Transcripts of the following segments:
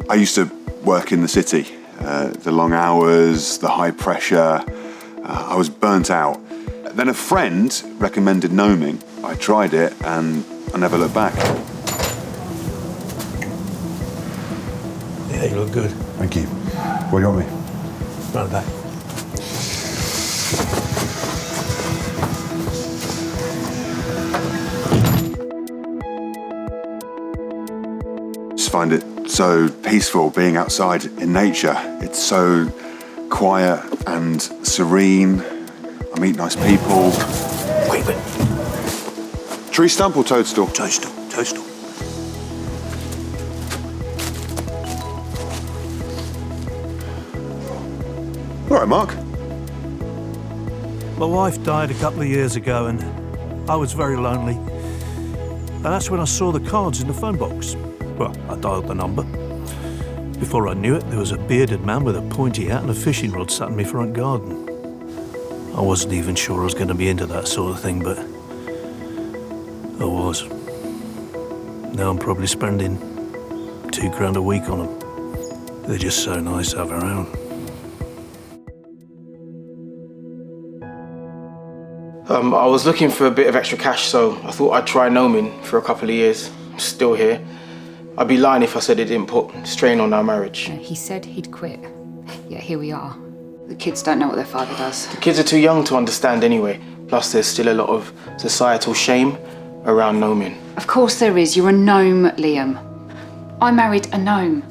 I used to work in the city. The long hours, the high pressure. I was burnt out. Then a friend recommended gnoming. I tried it and I never looked back. Yeah, you look good. Thank you. What do you want me? Run it back. Just find it so peaceful being outside in nature. It's so quiet and serene. I meet nice people. Wait. Tree stump or toadstool? Toadstool. All right, Mark. My wife died a couple of years ago and I was very lonely. And that's when I saw the cards in the phone box. Well, I dialed the number. Before I knew it, there was a bearded man with a pointy hat and a fishing rod sat in my front garden. I wasn't even sure I was going to be into that sort of thing, but I was. Now I'm probably spending £2 a week on them. They're just so nice to have around. I was looking for a bit of extra cash, so I thought I'd try gnoming for a couple of years. I'm still here. I'd be lying if I said it didn't put strain on our marriage. He said he'd quit. Yet here we are. The kids don't know what their father does. The kids are too young to understand anyway. Plus, there's still a lot of societal shame around gnoming. Of course there is. You're a gnome, Liam. I married a gnome.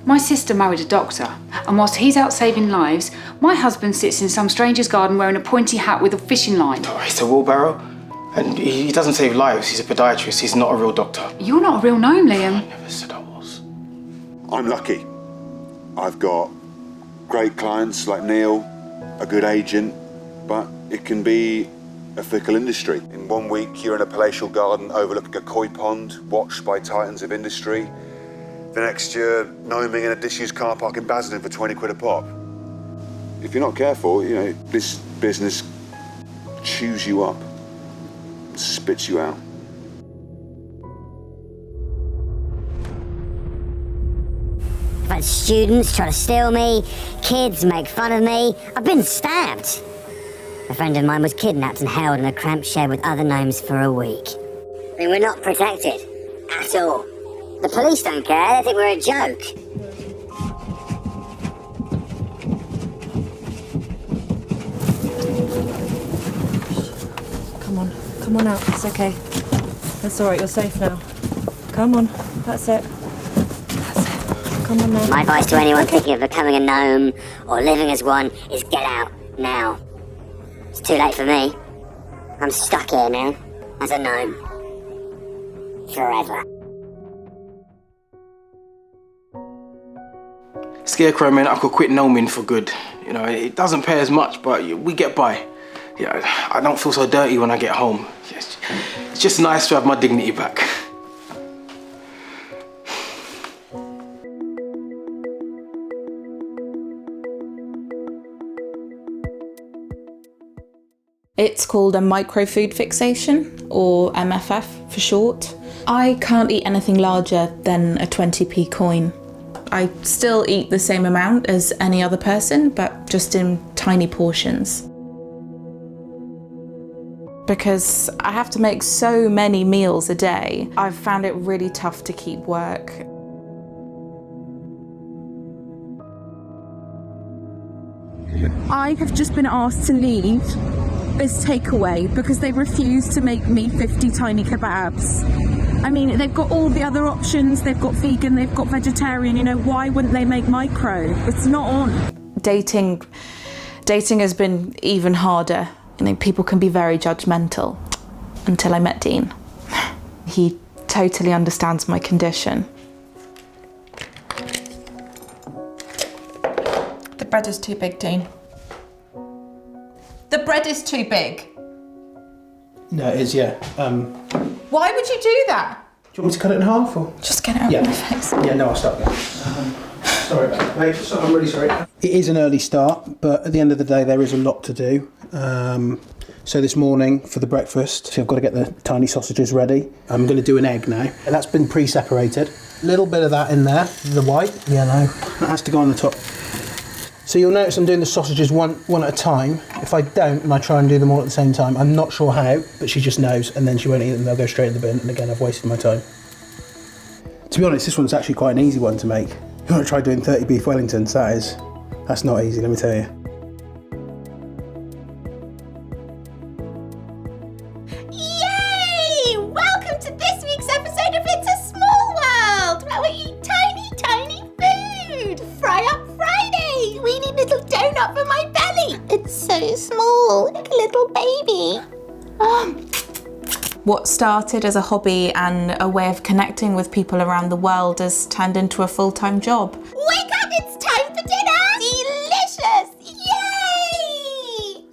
My sister married a doctor, and whilst he's out saving lives, my husband sits in some stranger's garden wearing a pointy hat with a fishing line. Oh, he's a wheelbarrow, and he doesn't save lives. He's a podiatrist. He's not a real doctor. You're not a real gnome, Liam. I never said I was. I'm lucky. I've got great clients like Neil, a good agent, but it can be a fickle industry. In 1 week, you're in a palatial garden overlooking a koi pond, watched by titans of industry. The next year, gnoming in a disused car park in Basildon for 20 quid a pop. If you're not careful, this business chews you up, spits you out. I've had students try to steal me, kids make fun of me. I've been stabbed. A friend of mine was kidnapped and held in a cramped shed with other gnomes for a week. I mean, we're not protected at all. The police don't care, they think we're a joke. Come on out, it's okay. That's all right, you're safe now. Come on, that's it. Come on now. My advice to anyone thinking of becoming a gnome or living as one is get out now. It's too late for me. I'm stuck here now, as a gnome. Forever. Scarecrow meant I could quit gnoming for good. It doesn't pay as much, but we get by. I don't feel so dirty when I get home. It's just nice to have my dignity back. It's called a microfood fixation, or MFF for short. I can't eat anything larger than a 20p coin. I still eat the same amount as any other person, but just in tiny portions. Because I have to make so many meals a day, I've found it really tough to keep work. I have just been asked to leave this takeaway because they refuse to make me 50 tiny kebabs. I mean, they've got all the other options. They've got vegan, they've got vegetarian. Why wouldn't they make micro? It's not on. Dating has been even harder. People can be very judgmental. Until I met Dean. He totally understands my condition. The bread is too big, Dean. The bread is too big. No, it is, yeah. Why would you do that? Do you want me to cut it in half, or? Just get it out of my face. Yeah, no, I'll start again. Sorry about that, mate. I'm really sorry. It is an early start, but at the end of the day, there is a lot to do. So this morning, for the breakfast, I've got to get the tiny sausages ready. I'm going to do an egg now. And that's been pre-separated. Little bit of that in there, the white, yellow. That has to go on the top. So you'll notice I'm doing the sausages one at a time. If I don't and I try and do them all at the same time, I'm not sure how, but she just knows, and then she won't eat them, they'll go straight in the bin, and again, I've wasted my time. To be honest, this one's actually quite an easy one to make. You want to try doing 30 beef Wellingtons, that's not easy, let me tell you. Yay! Welcome to this week's episode of It's a Small World, where we eat tiny, tiny food. Fry Up Friday! Weeny little donut for my belly. It's so small, like a little baby. What started as a hobby and a way of connecting with people around the world has turned into a full-time job. Wake up, it's time for dinner! Delicious! Yay!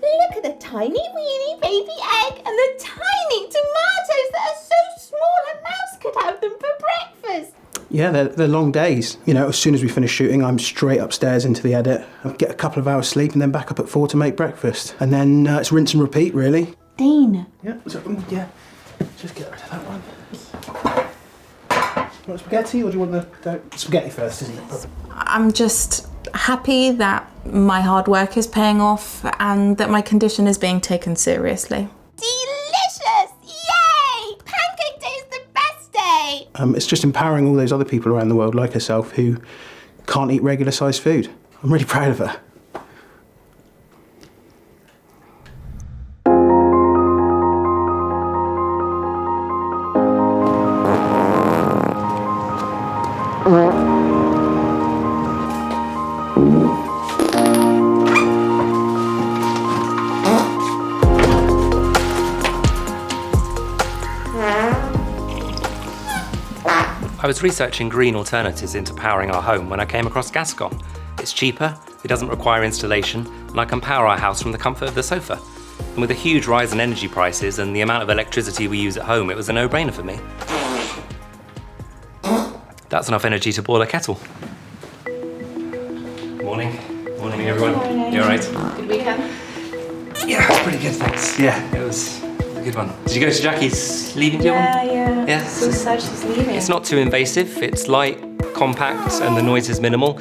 Look at the tiny weeny baby egg and the tiny tomatoes that are so small a mouse could have them for breakfast. Yeah, they're long days. You know, as soon as we finish shooting, I'm straight upstairs into the edit. I'll get a couple of hours sleep and then back up at 4 to make breakfast. And then it's rinse and repeat, really. Dean. Yeah, just get rid of that one. You want spaghetti or do you want the spaghetti first, isn't it? I'm just happy that my hard work is paying off and that my condition is being taken seriously. Delicious! Yay! Pancake Day is the best day! It's just empowering all those other people around the world like herself who can't eat regular sized food. I'm really proud of her. I was researching green alternatives into powering our home when I came across Gascon. It's cheaper, it doesn't require installation, and I can power our house from the comfort of the sofa. And with a huge rise in energy prices and the amount of electricity we use at home, it was a no-brainer for me. That's enough energy to boil a kettle. Morning. Morning, everyone. Morning. You all right? Good weekend? Yeah, pretty good, thanks. Yeah, it was a good one. Did you go to Jackie's leaving deal? Yeah. Yeah. So sad she's leaving. It's not too invasive, it's light, compact, and the noise is minimal.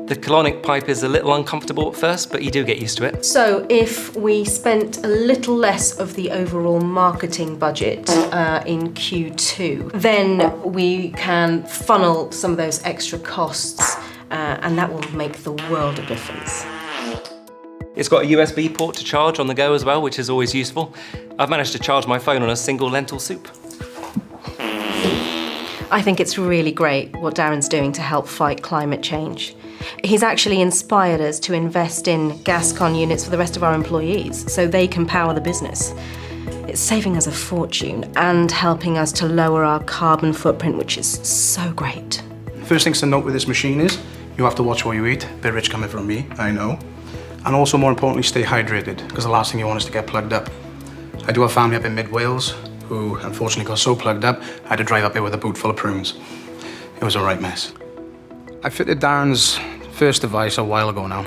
The colonic pipe is a little uncomfortable at first, but you do get used to it. So if we spent a little less of the overall marketing budget in Q2, then we can funnel some of those extra costs and that will make the world of difference. It's got a USB port to charge on the go as well, which is always useful. I've managed to charge my phone on a single lentil soup. I think it's really great what Darren's doing to help fight climate change. He's actually inspired us to invest in Gascon units for the rest of our employees so they can power the business. It's saving us a fortune and helping us to lower our carbon footprint, which is so great. First things to note with this machine is you have to watch what you eat. Bit rich coming from me, I know. And also, more importantly, stay hydrated, because the last thing you want is to get plugged up. I do have family up in mid-Wales who unfortunately got so plugged up, I had to drive up here with a boot full of prunes. It was a right mess. I fitted Darren's first device a while ago now.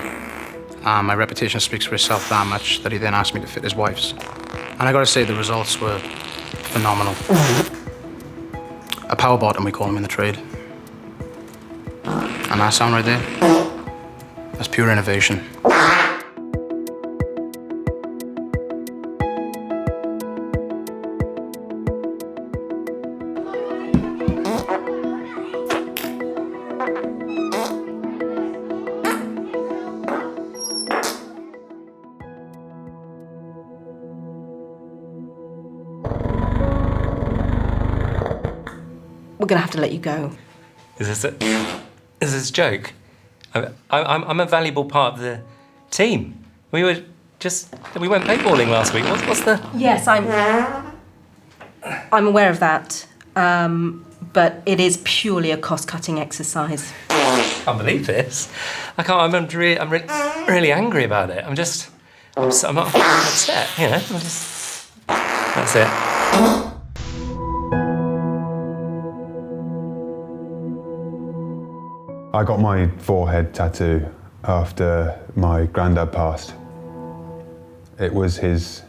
My reputation speaks for itself that much that he then asked me to fit his wife's. And I gotta say, the results were phenomenal. A power bottom, we call them in the trade. And that sound right there, that's pure innovation. We're gonna have to let you go. Is this a joke? I'm a valuable part of the team. We went paintballing last week. What's the... Yes, I'm aware of that, but it is purely a cost-cutting exercise. I can't believe this. I'm really angry about it. I'm not upset, you know. That's it. I got my forehead tattoo after my granddad passed. It was his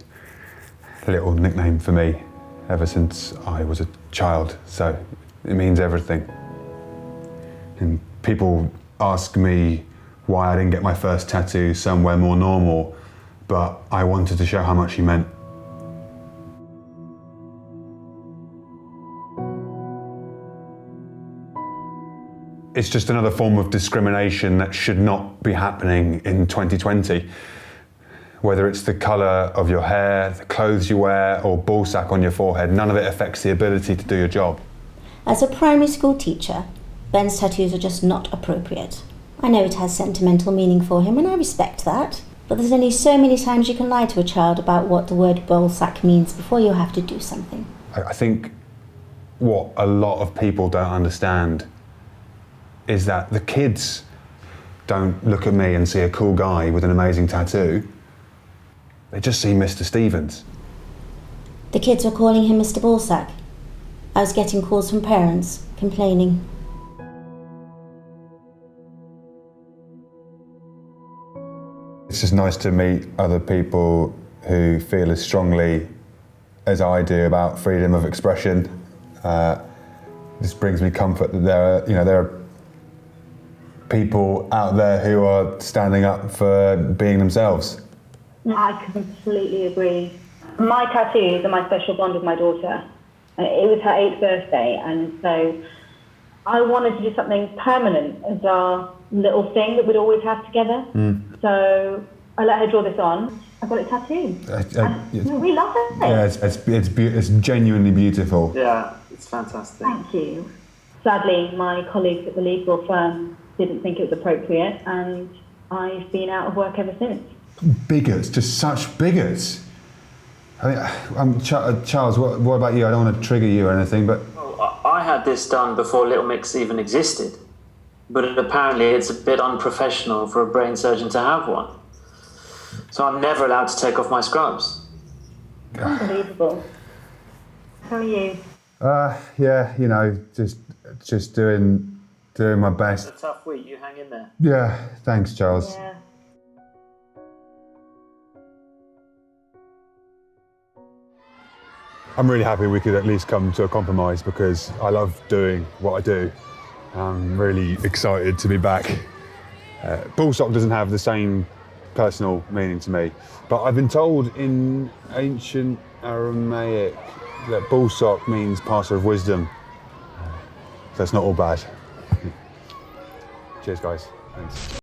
little nickname for me ever since I was a child, so It means everything. And people ask me why I didn't get my first tattoo somewhere more normal, but I wanted to show how much he meant. It's just another form of discrimination that should not be happening in 2020. Whether it's the colour of your hair, the clothes you wear, or ballsack on your forehead, none of it affects the ability to do your job. As a primary school teacher, Ben's tattoos are just not appropriate. I know it has sentimental meaning for him, and I respect that. But there's only so many times you can lie to a child about what the word ballsack means before you have to do something. I think what a lot of people don't understand is that the kids don't look at me and see a cool guy with an amazing tattoo. They just see Mr. Stevens. The kids were calling him Mr. Ballsack. I was getting calls from parents complaining. It's just nice to meet other people who feel as strongly as I do about freedom of expression. This brings me comfort that there are people out there who are standing up for being themselves. I completely agree. My tattoos are my special bond with my daughter. It was her 8th birthday, and so I wanted to do something permanent as our little thing that we'd always have together. So I let her draw this on. I got it tattooed. We love it. Yeah, it's genuinely beautiful. Yeah, it's fantastic. Thank you. Sadly, my colleagues at the legal firm didn't think it was appropriate, and I've been out of work ever since. Bigots, just such bigots. I mean, Charles, what about you? I don't want to trigger you or anything, but... Well, I had this done before Little Mix even existed, but apparently it's a bit unprofessional for a brain surgeon to have one. So I'm never allowed to take off my scrubs. Unbelievable. How are you? Yeah, just doing my best. It's a tough week, you hang in there. Yeah, thanks, Charles. Yeah. I'm really happy we could at least come to a compromise because I love doing what I do. I'm really excited to be back. Ballsock doesn't have the same personal meaning to me, but I've been told in ancient Aramaic that ballsock means passer of wisdom. So it's not all bad. Cheers, guys. Thanks.